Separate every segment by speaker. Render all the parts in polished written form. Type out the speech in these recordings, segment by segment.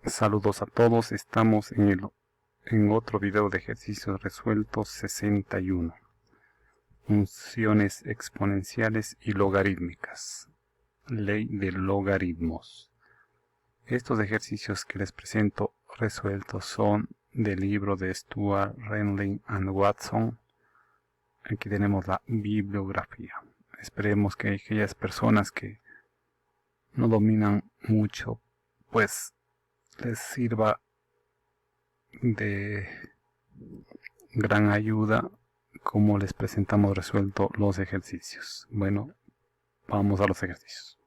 Speaker 1: Saludos a todos, estamos en otro video de ejercicios resueltos 61. Funciones exponenciales y logarítmicas. Ley de logaritmos. Estos ejercicios que les presento resueltos son del libro de Stuart, Renling and Watson. Aquí tenemos la bibliografía. Esperemos que aquellas personas que no dominan mucho, pues les sirva de gran ayuda como les presentamos resuelto los ejercicios. Bueno, vamos a los ejercicios.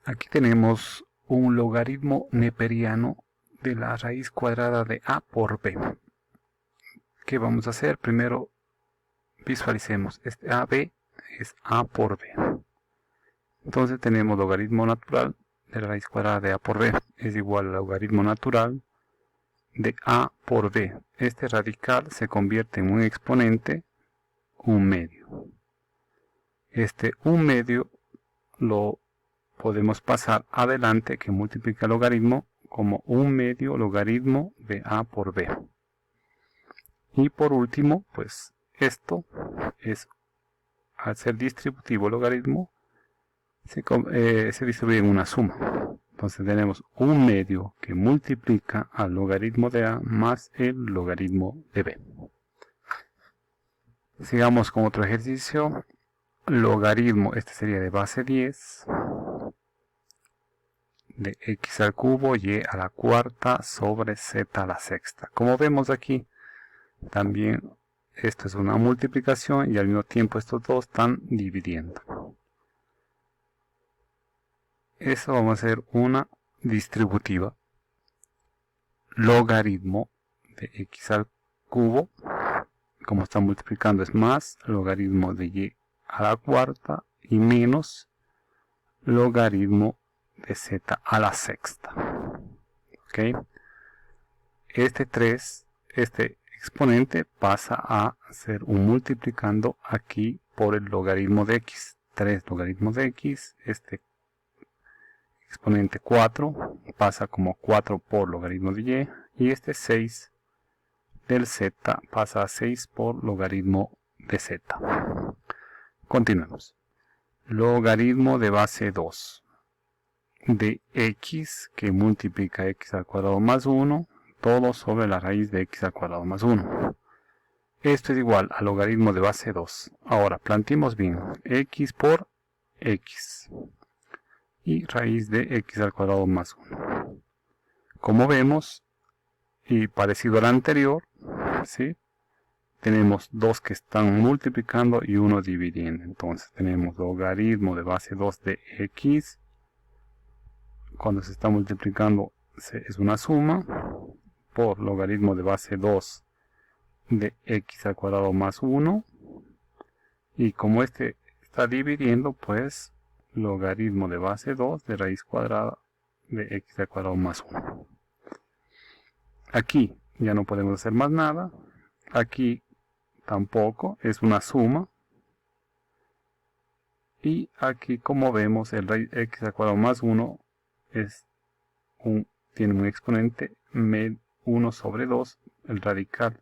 Speaker 1: Aquí tenemos un logaritmo neperiano de la raíz cuadrada de a por b. ¿Qué vamos a hacer? Primero visualicemos, este ab es a por b. Entonces tenemos logaritmo natural de la raíz cuadrada de a por b es igual al logaritmo natural de a por b. Este radical se convierte en un exponente, un medio. Este un medio lo podemos pasar adelante, que multiplica el logaritmo, como un medio logaritmo de a por b. Y por último, pues esto es, al ser distributivo el logaritmo, se distribuye en una suma. Entonces tenemos un medio que multiplica al logaritmo de a más el logaritmo de b. Sigamos con otro ejercicio. Logaritmo, este sería de base 10 de x al cubo y a la cuarta sobre z a la sexta. Como vemos aquí, también esto es una multiplicación y al mismo tiempo estos dos están dividiendo. Eso vamos a hacer una distributiva. Logaritmo de x al cubo, como está multiplicando, es más logaritmo de y a la cuarta y menos logaritmo de z a la sexta. ¿Ok? Este exponente pasa a ser un multiplicando aquí por el logaritmo de x. 3 logaritmos de x, este exponente 4 pasa como 4 por logaritmo de y este 6 del z pasa a 6 por logaritmo de z. Continuemos. Logaritmo de base 2 de x que multiplica x al cuadrado más 1 todo sobre la raíz de x al cuadrado más 1. Esto es igual al logaritmo de base 2. Ahora planteemos bien x por x y raíz de x al cuadrado más 1. Como vemos, y parecido al anterior, ¿sí? Tenemos dos que están multiplicando y uno dividiendo. Entonces tenemos logaritmo de base 2 de x. Cuando se está multiplicando es una suma por logaritmo de base 2 de x al cuadrado más 1. Y como este está dividiendo, pues logaritmo de base 2 de raíz cuadrada de x al cuadrado más 1. Aquí ya no podemos hacer más nada. Aquí tampoco, es una suma. Y aquí, como vemos, el raíz x al cuadrado más 1 tiene un exponente 1 sobre 2. El radical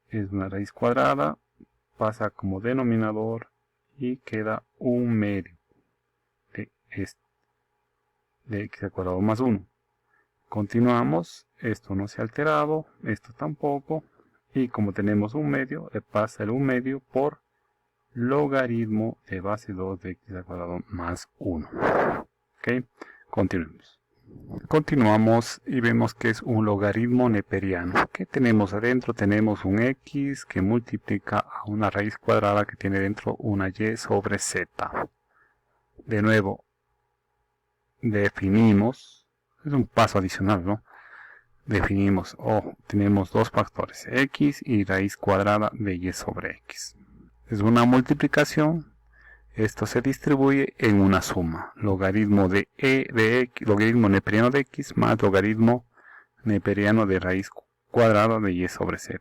Speaker 1: es una raíz cuadrada, pasa como denominador y queda un medio de x al cuadrado más 1. Continuamos, esto no se ha alterado, esto tampoco, y como tenemos un medio, le pasa el un medio por logaritmo de base 2 de x al cuadrado más 1. ¿Ok? Continuemos. Continuamos y vemos que es un logaritmo neperiano. ¿Qué tenemos adentro? Tenemos un x que multiplica a una raíz cuadrada que tiene dentro una y sobre z. De nuevo, definimos, es un paso adicional, ¿no? Definimos, tenemos dos factores, x y raíz cuadrada de y sobre x. Es una multiplicación, esto se distribuye en una suma, logaritmo de x, logaritmo neperiano de x más logaritmo neperiano de raíz cuadrada de y sobre z.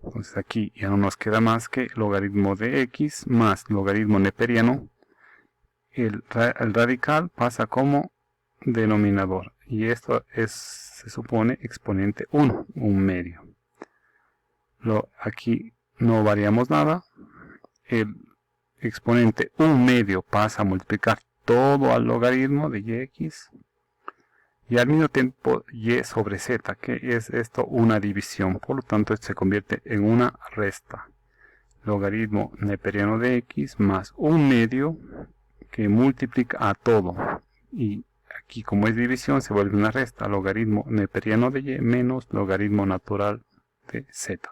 Speaker 1: Entonces aquí ya no nos queda más que logaritmo de x más logaritmo neperiano. El radical pasa como denominador y esto es, se supone, exponente 1, un medio. Aquí no variamos nada. El exponente 1 medio pasa a multiplicar todo al logaritmo de yx. Y al mismo tiempo y sobre z, que es esto una división. Por lo tanto, esto se convierte en una resta. Logaritmo neperiano de x más 1 medio que multiplica a todo. Y aquí, como es división, se vuelve una resta. Logaritmo neperiano de y menos logaritmo natural de z.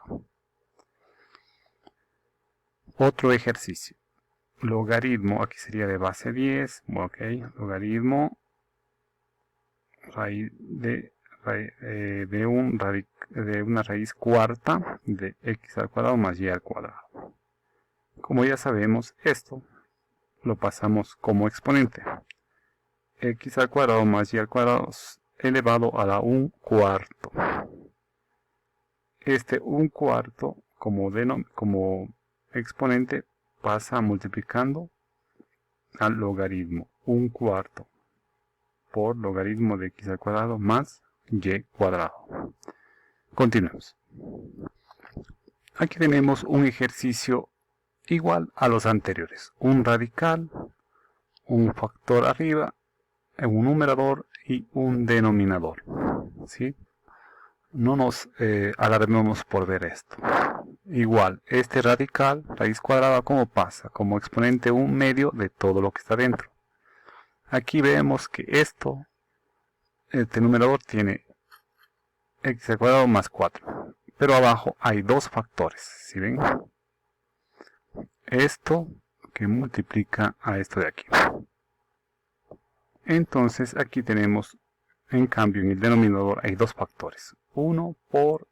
Speaker 1: Otro ejercicio. Logaritmo, aquí sería de base 10. Ok, logaritmo raíz de una raíz cuarta de x al cuadrado más y al cuadrado. Como ya sabemos, esto lo pasamos como exponente. X al cuadrado más y al cuadrado elevado a la 1 cuarto. Este 1 cuarto como exponente pasa multiplicando al logaritmo 1 cuarto por logaritmo de x al cuadrado más y cuadrado. Continuemos. Aquí tenemos un ejercicio igual a los anteriores. Un radical, un factor arriba, un numerador y un denominador. ¿Sí? No nos alarmemos por ver esto. Igual, este radical, raíz cuadrada, ¿cómo pasa? Como exponente 1 medio de todo lo que está dentro. Aquí vemos que este numerador tiene x al cuadrado más 4. Pero abajo hay dos factores, ¿sí ven? Esto que multiplica a esto de aquí. Entonces aquí tenemos, en cambio, en el denominador hay dos factores. 1 por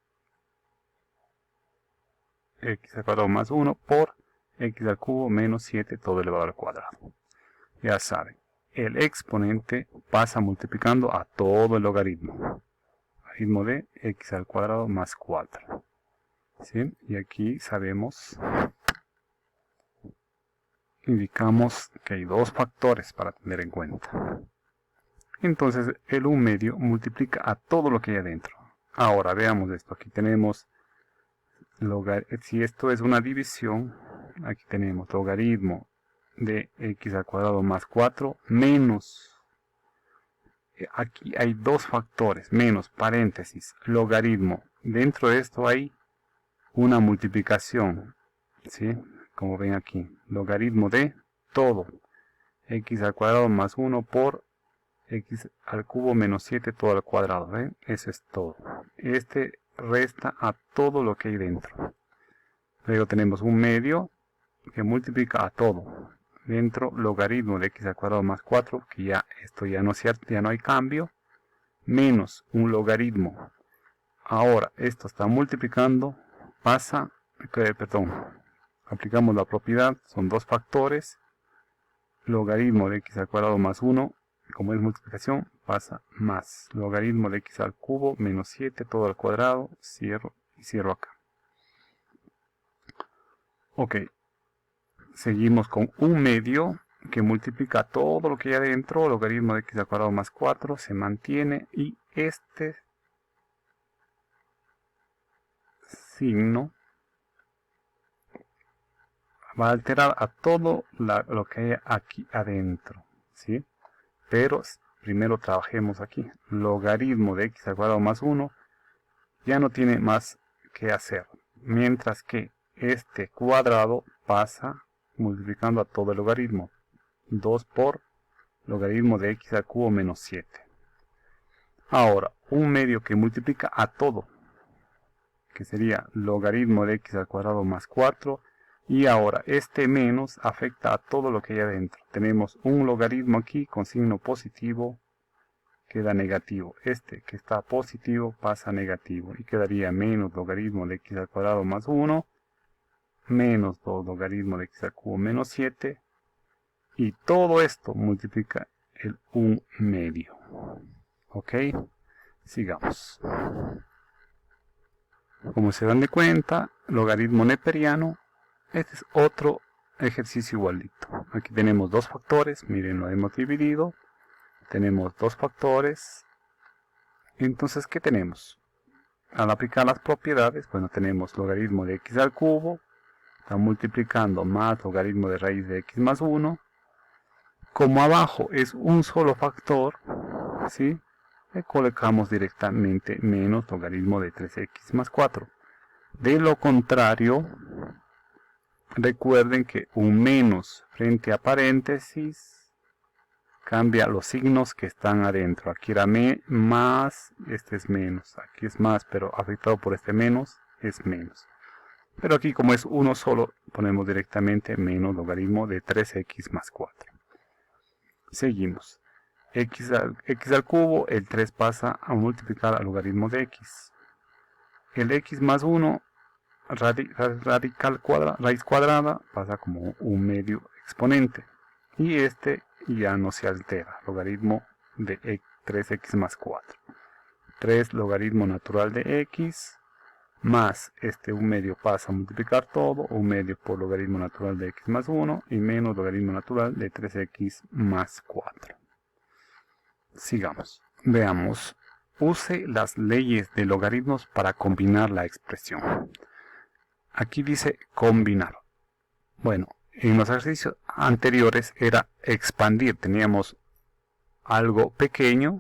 Speaker 1: x al cuadrado más 1 por x al cubo menos 7 todo elevado al cuadrado. Ya saben, el exponente pasa multiplicando a todo el logaritmo. Logaritmo de x al cuadrado más 4. ¿Sí? Y aquí sabemos, indicamos que hay dos factores para tener en cuenta. Entonces el 1 medio multiplica a todo lo que hay adentro. Ahora veamos esto. Aquí tenemos, si esto es una división, aquí tenemos logaritmo de x al cuadrado más 4 menos, aquí hay dos factores, menos paréntesis, logaritmo. Dentro de esto hay una multiplicación, ¿sí? Como ven aquí, logaritmo de todo, x al cuadrado más 1 por x al cubo menos 7 todo al cuadrado. ¿Ven? Eso es todo. Este resta a todo lo que hay dentro. Luego tenemos un medio que multiplica a todo. Dentro logaritmo de x al cuadrado más 4, que ya esto ya no es cierto, ya no hay cambio, menos un logaritmo. Ahora esto está multiplicando, aplicamos la propiedad, son dos factores, logaritmo de x al cuadrado más 1, como es multiplicación, pasa más logaritmo de x al cubo menos 7 todo al cuadrado, cierro y cierro acá. Ok, seguimos con un medio que multiplica todo lo que hay adentro, logaritmo de x al cuadrado más 4, se mantiene y este signo va a alterar a todo lo que hay aquí adentro, ¿sí? Pero primero trabajemos aquí. Logaritmo de x al cuadrado más 1 ya no tiene más que hacer. Mientras que este cuadrado pasa multiplicando a todo el logaritmo. 2 por logaritmo de x al cubo menos 7. Ahora, un medio que multiplica a todo, que sería logaritmo de x al cuadrado más 4. Y ahora este menos afecta a todo lo que hay adentro. Tenemos un logaritmo aquí con signo positivo, queda negativo. Este que está positivo pasa a negativo y quedaría menos logaritmo de x al cuadrado más 1, menos 2 logaritmo de x al cubo menos 7, y todo esto multiplica el 1 medio. Ok, sigamos. Como se dan de cuenta, logaritmo neperiano, este es otro ejercicio igualito. Aquí tenemos dos factores, miren, lo hemos dividido. Tenemos dos factores, Entonces, ¿qué tenemos? Al aplicar las propiedades, bueno, tenemos logaritmo de x al cubo, está multiplicando más logaritmo de raíz de x más 1. Como abajo es un solo factor, ¿sí? Le colocamos directamente menos logaritmo de 3x más 4. De lo contrario, recuerden que un menos frente a paréntesis cambia los signos que están adentro. Aquí era más, este es menos. Aquí es más, pero afectado por este menos, es menos. Pero aquí como es uno solo, ponemos directamente menos logaritmo de 3x más 4. Seguimos. X al cubo, el 3 pasa a multiplicar al logaritmo de x. El x más 1, raíz cuadrada, pasa como un medio exponente. Y este ya no se altera, logaritmo de 3x más 4. 3 logaritmo natural de x, más este 1 medio pasa a multiplicar todo, 1 medio por logaritmo natural de x más 1, y menos logaritmo natural de 3x más 4. Sigamos. Veamos. Use las leyes de logaritmos para combinar la expresión. Aquí dice combinar. Bueno, en los ejercicios anteriores era expandir. Teníamos algo pequeño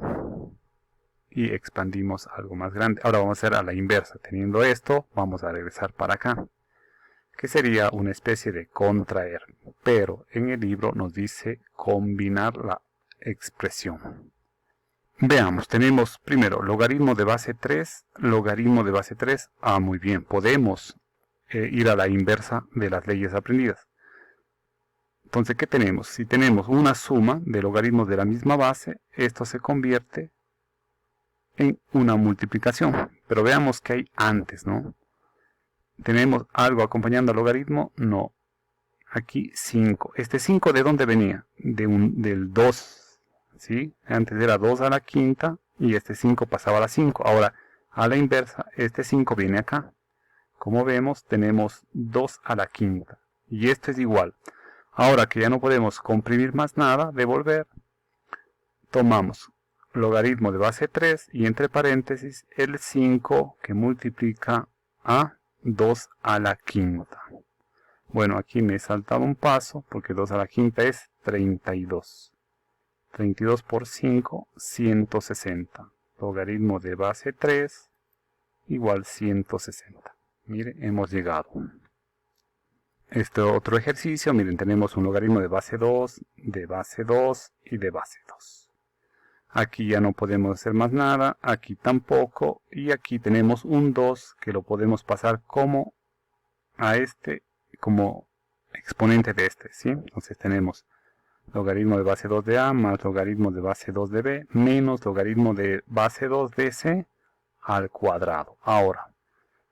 Speaker 1: y expandimos algo más grande. Ahora vamos a hacer a la inversa. Teniendo esto, vamos a regresar para acá, que sería una especie de contraer. Pero en el libro nos dice combinar la expresión. Veamos, tenemos primero logaritmo de base 3, logaritmo de base 3. Muy bien, podemos ir a la inversa de las leyes aprendidas. Entonces, ¿qué tenemos? Si tenemos una suma de logaritmos de la misma base, esto se convierte en una multiplicación. Pero veamos qué hay antes, ¿no? ¿Tenemos algo acompañando al logaritmo? No. Aquí 5. ¿Este 5 de dónde venía? Del 2. ¿Sí? Antes era 2 a la quinta y este 5 pasaba a la 5. Ahora, a la inversa, este 5 viene acá. Como vemos, tenemos 2 a la quinta. Y esto es igual. Ahora que ya no podemos comprimir más nada, devolver, tomamos logaritmo de base 3 y entre paréntesis el 5 que multiplica a 2 a la quinta. Bueno, aquí me he saltado un paso porque 2 a la quinta es 32. 32 por 5, 160. Logaritmo de base 3 igual 160. Miren, hemos llegado. Este otro ejercicio, miren, tenemos un logaritmo de base 2, de base 2 y de base 2. Aquí ya no podemos hacer más nada, aquí tampoco, y aquí tenemos un 2 que lo podemos pasar como a este, como exponente de este, ¿sí? Entonces tenemos logaritmo de base 2 de A más logaritmo de base 2 de B menos logaritmo de base 2 de C al cuadrado. Ahora,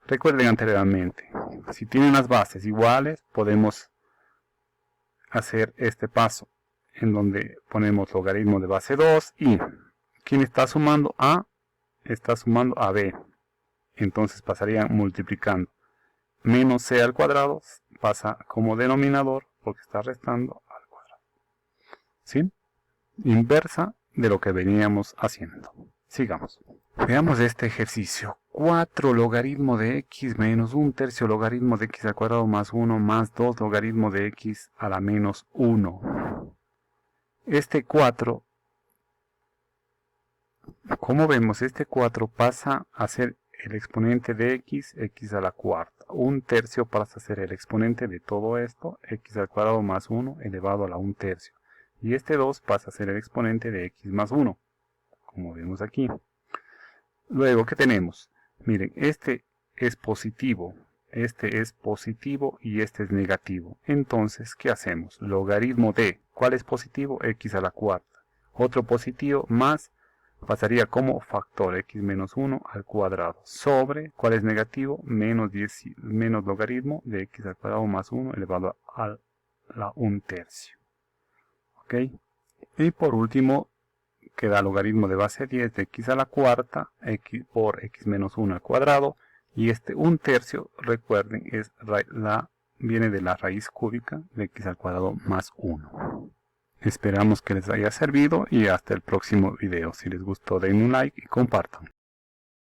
Speaker 1: recuerden anteriormente, si tienen las bases iguales, podemos hacer este paso, en donde ponemos logaritmo de base 2 y ¿quién está sumando? A está sumando a B. Entonces pasarían multiplicando. Menos C al cuadrado pasa como denominador porque está restando al cuadrado. ¿Sí? Inversa de lo que veníamos haciendo. Sigamos. Veamos este ejercicio. 4 logaritmo de x menos 1/3 logaritmo de x al cuadrado más 1 más 2 logaritmo de x a la menos 1. Este 4, como vemos, este 4 pasa a ser el exponente de x, x a la cuarta. 1/3 pasa a ser el exponente de todo esto, x al cuadrado más 1 elevado a la 1/3. Y este 2 pasa a ser el exponente de x más 1, como vemos aquí. Luego, ¿qué tenemos? Miren, este es positivo y este es negativo. Entonces, ¿qué hacemos? Logaritmo de, ¿cuál es positivo? X a la cuarta. Otro positivo más pasaría como factor x menos 1 al cuadrado sobre, ¿cuál es negativo? Menos logaritmo de x al cuadrado más 1 elevado a la 1/3. ¿Ok? Y por último, queda logaritmo de base 10 de x a la cuarta x por x menos 1 al cuadrado. Y este 1/3, recuerden, viene de la raíz cúbica de x al cuadrado más 1. Esperamos que les haya servido y hasta el próximo video. Si les gustó, den un like y compartan.